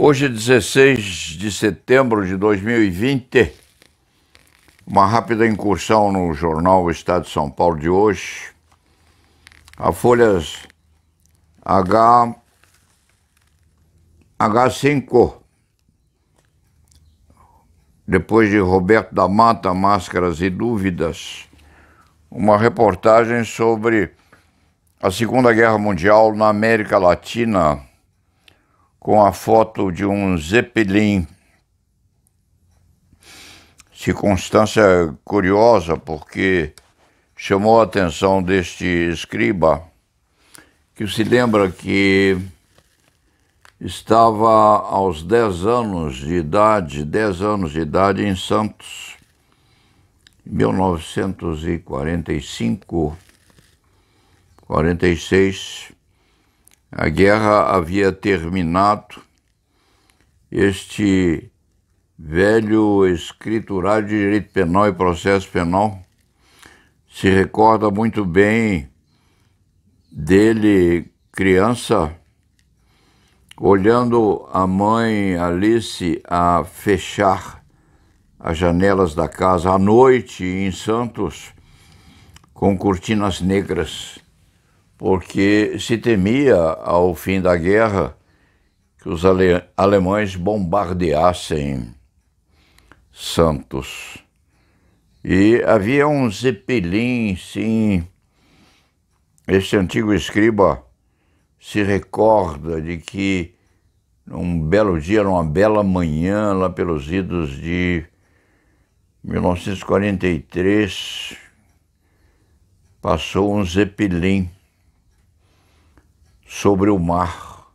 Hoje é 16 de setembro de 2020, uma rápida incursão no jornal Estado de São Paulo de hoje. A folhas H5, depois de Roberto da Mata, Máscaras e Dúvidas, uma reportagem sobre a Segunda Guerra Mundial na América Latina, com a foto de um Zeppelin. Circunstância curiosa, porque chamou a atenção deste escriba, que se lembra que estava aos 10 anos de idade em Santos, em 1945, 46, a guerra havia terminado. Este velho escriturário de direito penal e processo penal se recorda muito bem dele, criança, olhando a mãe Alice a fechar as janelas da casa à noite em Santos com cortinas negras, porque se temia, ao fim da guerra, que os alemães bombardeassem Santos. E havia um Zeppelin, sim. Este antigo escriba se recorda de que, num belo dia, numa bela manhã, lá pelos idos de 1943, passou um Zeppelin sobre o mar,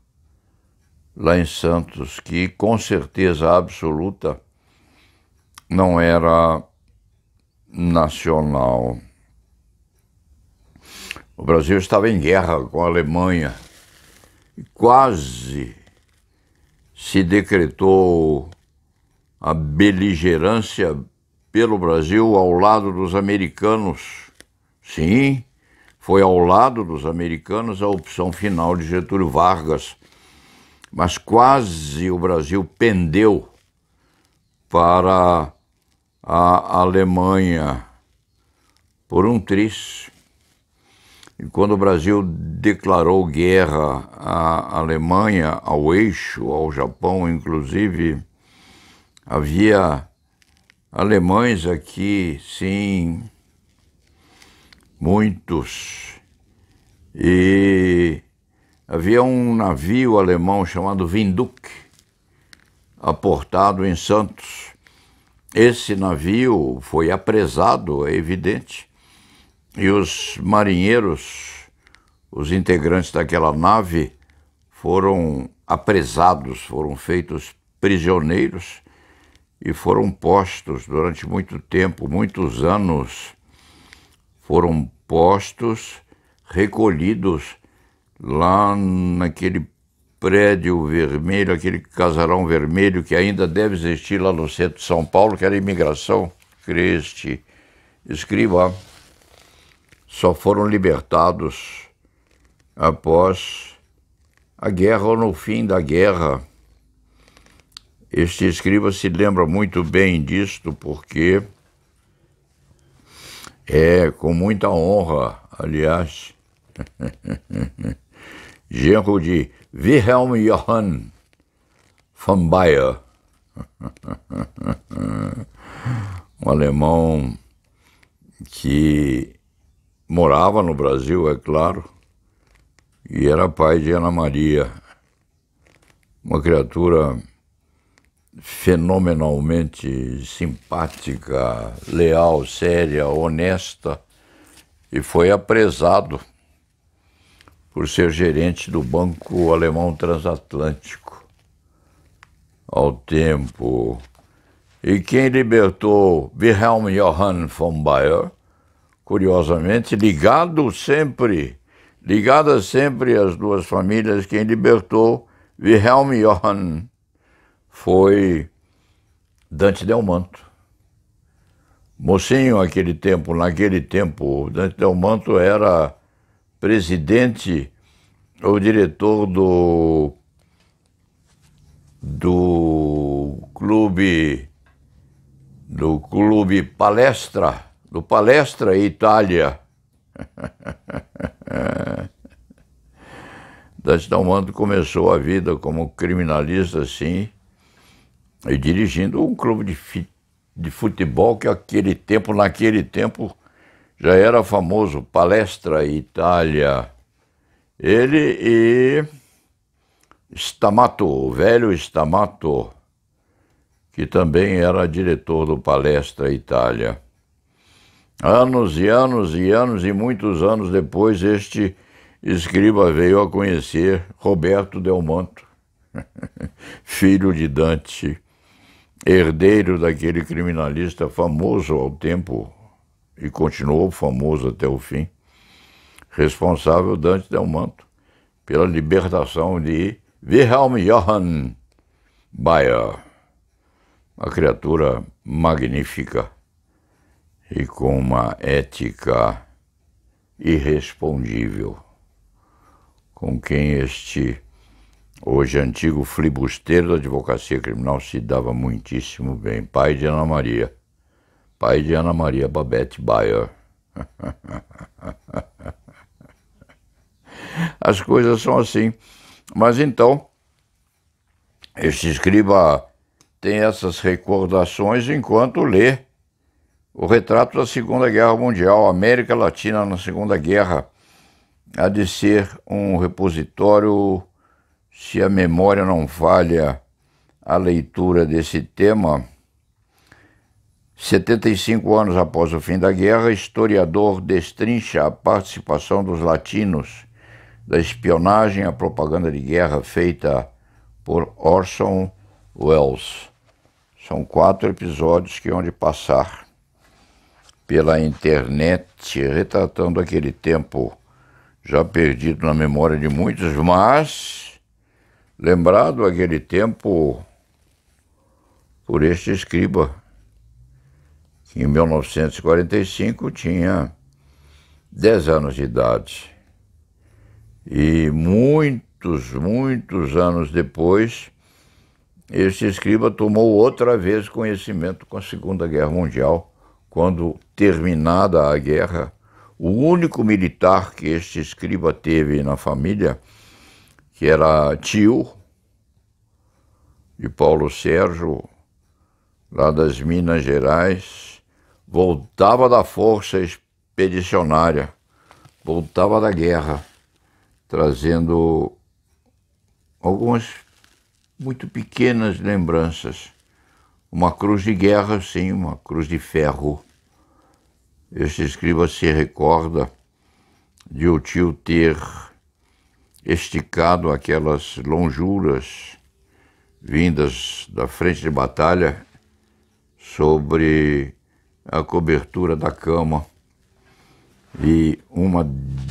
lá em Santos, que com certeza absoluta não era nacional. O Brasil estava em guerra com a Alemanha e quase se decretou a beligerância pelo Brasil ao lado dos americanos. Sim, foi ao lado dos americanos a opção final de Getúlio Vargas, mas quase o Brasil pendeu para a Alemanha por um triz. E quando o Brasil declarou guerra à Alemanha, ao eixo, ao Japão, inclusive, havia alemães aqui, sim, muitos. E havia um navio alemão chamado Winduck, aportado em Santos. Esse navio foi apresado, é evidente, e os marinheiros, os integrantes daquela nave, foram apresados, foram feitos prisioneiros e foram postos durante muito tempo, muitos anos, foram postos, recolhidos lá naquele prédio vermelho, aquele casarão vermelho que ainda deve existir lá no centro de São Paulo, que era a imigração, este escriba. Só foram libertados após a guerra ou no fim da guerra. Este escriba se lembra muito bem disto, porque é com muita honra, aliás, genro de Wilhelm Johann von Baer, um alemão que morava no Brasil, é claro, e era pai de Ana Maria, uma criatura fenomenalmente simpática, leal, séria, honesta, e foi apresado por ser gerente do Banco Alemão Transatlântico ao tempo. E quem libertou Wilhelm Johann von Baer, curiosamente, ligadas sempre as duas famílias, quem libertou Wilhelm Johann foi Dante Delmanto. Mocinho naquele tempo, Dante Delmanto era presidente ou diretor do Clube Palestra, do Palestra Itália. Dante Delmanto começou a vida como criminalista, assim, e dirigindo um clube de futebol que naquele tempo, já era famoso, Palestra Itália. Ele e Stamato, o velho Stamato, que também era diretor do Palestra Itália. Anos e anos e anos e muitos anos depois, este escriba veio a conhecer Roberto Delmanto, filho de Dante, herdeiro daquele criminalista famoso ao tempo e continuou famoso até o fim, responsável Dante Delmanto pela libertação de Wilhelm Johann Bayer, uma criatura magnífica e com uma ética irrespondível, com quem este hoje antigo flibusteiro da advocacia criminal se dava muitíssimo bem, pai de Ana Maria Babette Bayer. As coisas são assim. Mas então, este escriba tem essas recordações enquanto lê o retrato da Segunda Guerra Mundial. A América Latina na Segunda Guerra há de ser um repositório, se a memória não falha, a leitura desse tema. 75 anos após o fim da guerra, historiador destrincha a participação dos latinos da espionagem à propaganda de guerra feita por Orson Welles. São 4 episódios que hão de passar pela internet, retratando aquele tempo já perdido na memória de muitos, mas lembrado aquele tempo por este escriba, que em 1945 tinha 10 anos de idade. E muitos anos depois, este escriba tomou outra vez conhecimento com a Segunda Guerra Mundial, quando, terminada a guerra, o único militar que este escriba teve na família, que era tio de Paulo Sérgio, lá das Minas Gerais, voltava da força expedicionária, voltava da guerra, trazendo algumas muito pequenas lembranças. Uma cruz de guerra, sim, uma cruz de ferro. Este escriba se recorda de o tio ter esticado aquelas lonjuras vindas da frente de batalha sobre a cobertura da cama. E uma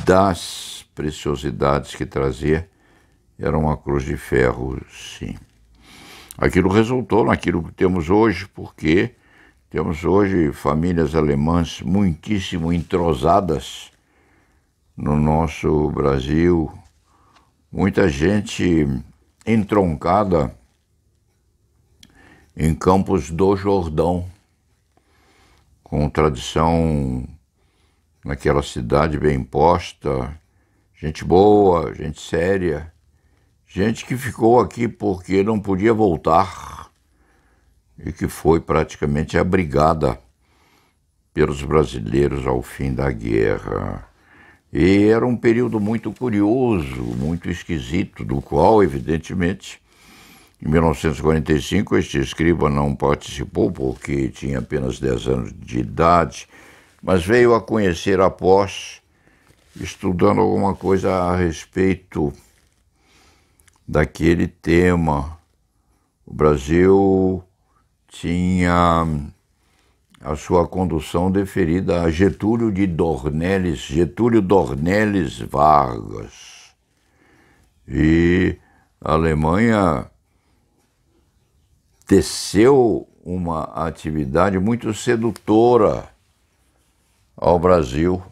das preciosidades que trazia era uma cruz de ferro, sim. Aquilo resultou naquilo que temos hoje, porque temos hoje famílias alemãs muitíssimo entrosadas no nosso Brasil, muita gente entroncada em Campos do Jordão, com tradição naquela cidade bem posta, gente boa, gente séria, gente que ficou aqui porque não podia voltar e que foi praticamente abrigada pelos brasileiros ao fim da guerra. E era um período muito curioso, muito esquisito, do qual, evidentemente, em 1945, este escriba não participou porque tinha apenas 10 anos de idade, mas veio a conhecer após, estudando alguma coisa a respeito daquele tema. O Brasil tinha a sua condução deferida a Getúlio Dornelles Vargas. E a Alemanha teceu uma atividade muito sedutora ao Brasil,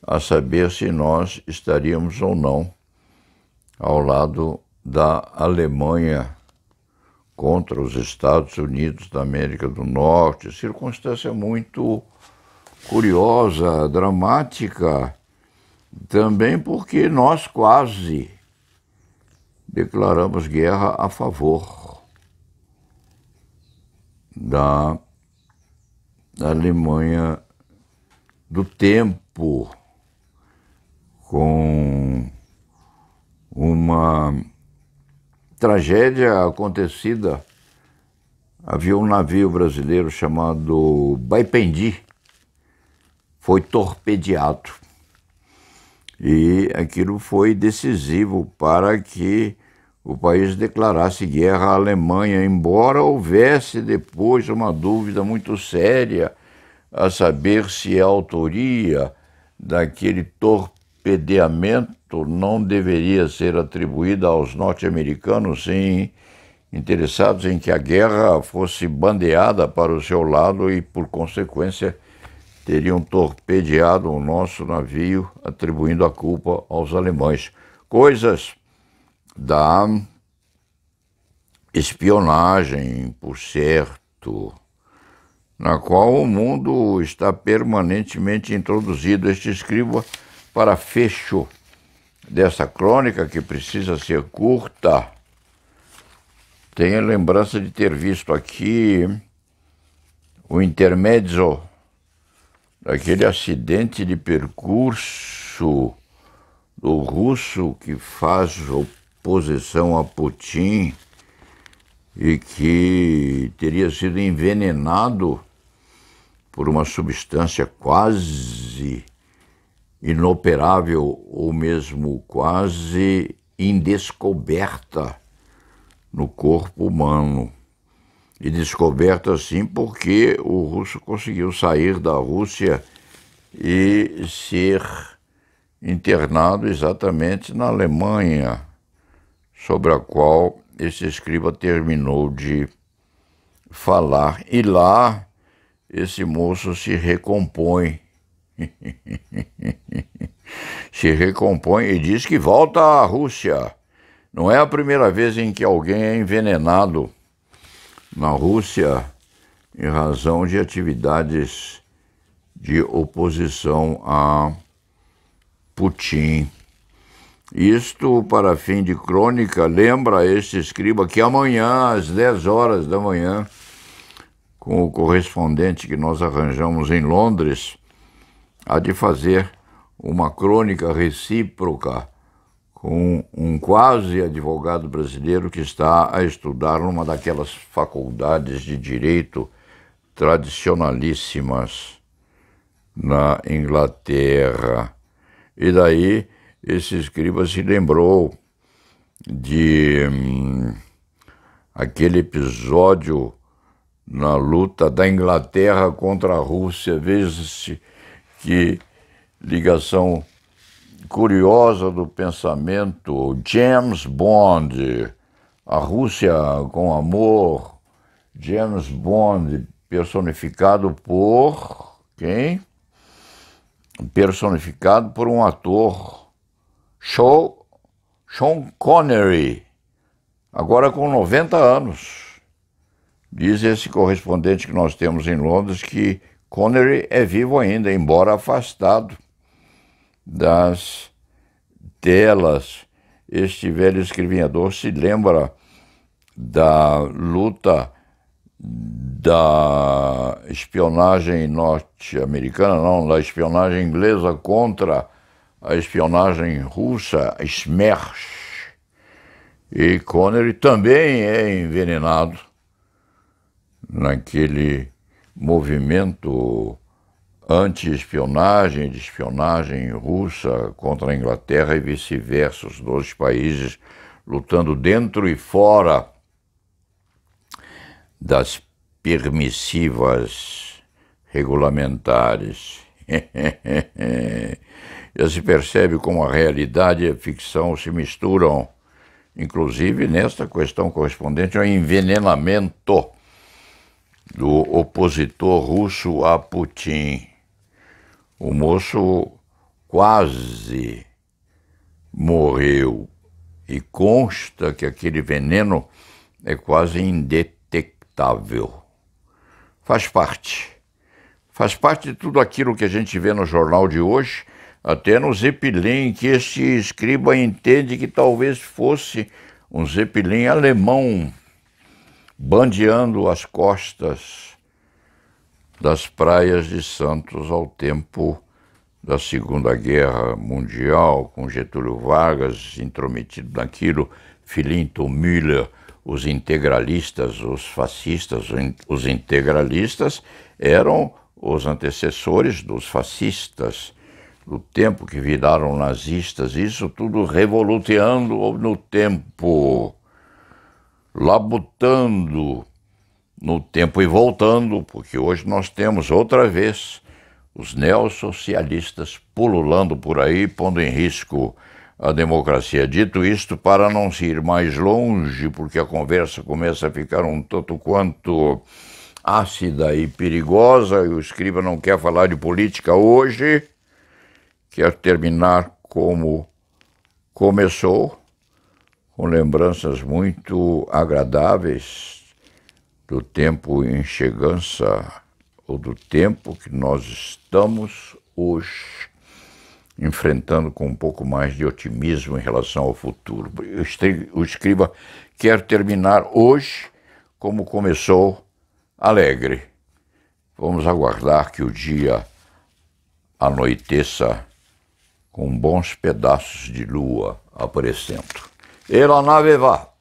a saber se nós estaríamos ou não ao lado da Alemanha contra os Estados Unidos da América do Norte, circunstância muito curiosa, dramática, também porque nós quase declaramos guerra a favor da Alemanha do tempo, com uma tragédia acontecida. Havia um navio brasileiro chamado Baipendi, foi torpedeado. E aquilo foi decisivo para que o país declarasse guerra à Alemanha, embora houvesse depois uma dúvida muito séria a saber se a autoria daquele torpedeamento não deveria ser atribuída aos norte-americanos, sim, interessados em que a guerra fosse bandeada para o seu lado e, por consequência, teriam torpedeado o nosso navio, atribuindo a culpa aos alemães. Coisas da espionagem, por certo, na qual o mundo está permanentemente introduzido. Este escriba, para fecho dessa crônica, que precisa ser curta, tem a lembrança de ter visto aqui o intermezzo daquele acidente de percurso do russo que faz oposição a Putin e que teria sido envenenado por uma substância quase inoperável ou mesmo quase indescoberta no corpo humano. E descoberta assim porque o russo conseguiu sair da Rússia e ser internado exatamente na Alemanha, sobre a qual esse escriba terminou de falar. E lá esse moço se recompõe. Se recompõe e diz que volta à Rússia. Não é a primeira vez em que alguém é envenenado na Rússia em razão de atividades de oposição a Putin. Isto, para fim de crônica, lembra este escriba que amanhã, às 10 horas da manhã, com o correspondente que nós arranjamos em Londres, há de fazer uma crônica recíproca com um quase advogado brasileiro que está a estudar numa daquelas faculdades de direito tradicionalíssimas na Inglaterra. E daí esse escriba se lembrou de aquele episódio na luta da Inglaterra contra a Rússia. Veja-se que ligação curiosa do pensamento. James Bond, a Rússia com amor. James Bond personificado por quem? Personificado por um ator, Sean Connery, agora com 90 anos. Diz esse correspondente que nós temos em Londres que Connery é vivo ainda, embora afastado das telas. Este velho escrivinhador se lembra da luta da espionagem norte-americana, não, da espionagem inglesa contra a espionagem russa, a Smersh. E Connery também é envenenado naquele movimento anti-espionagem, de espionagem russa contra a Inglaterra e vice-versa, os dois países lutando dentro e fora das permissivas regulamentares. Já se percebe como a realidade e a ficção se misturam, inclusive nesta questão correspondente ao envenenamento do opositor russo a Putin. O moço quase morreu e consta que aquele veneno é quase indetectável. Faz parte. Faz parte de tudo aquilo que a gente vê no jornal de hoje, até no Zeppelin, que este escriba entende que talvez fosse um Zeppelin alemão, bandeando as costas das praias de Santos ao tempo da Segunda Guerra Mundial, com Getúlio Vargas intrometido naquilo, Filinto Müller, os integralistas, os fascistas. Os integralistas eram os antecessores dos fascistas, do tempo que viraram nazistas, isso tudo revoluteando no tempo, labutando no tempo e voltando, porque hoje nós temos outra vez os neossocialistas pululando por aí, pondo em risco a democracia. Dito isto, para não se ir mais longe, porque a conversa começa a ficar um tanto quanto ácida e perigosa, e o escriba não quer falar de política hoje, quer terminar como começou, com lembranças muito agradáveis do tempo em chegança, ou do tempo que nós estamos hoje enfrentando com um pouco mais de otimismo em relação ao futuro. O escriba quer terminar hoje como começou, alegre. Vamos aguardar que o dia anoiteça com bons pedaços de lua aparecendo. E la nave va.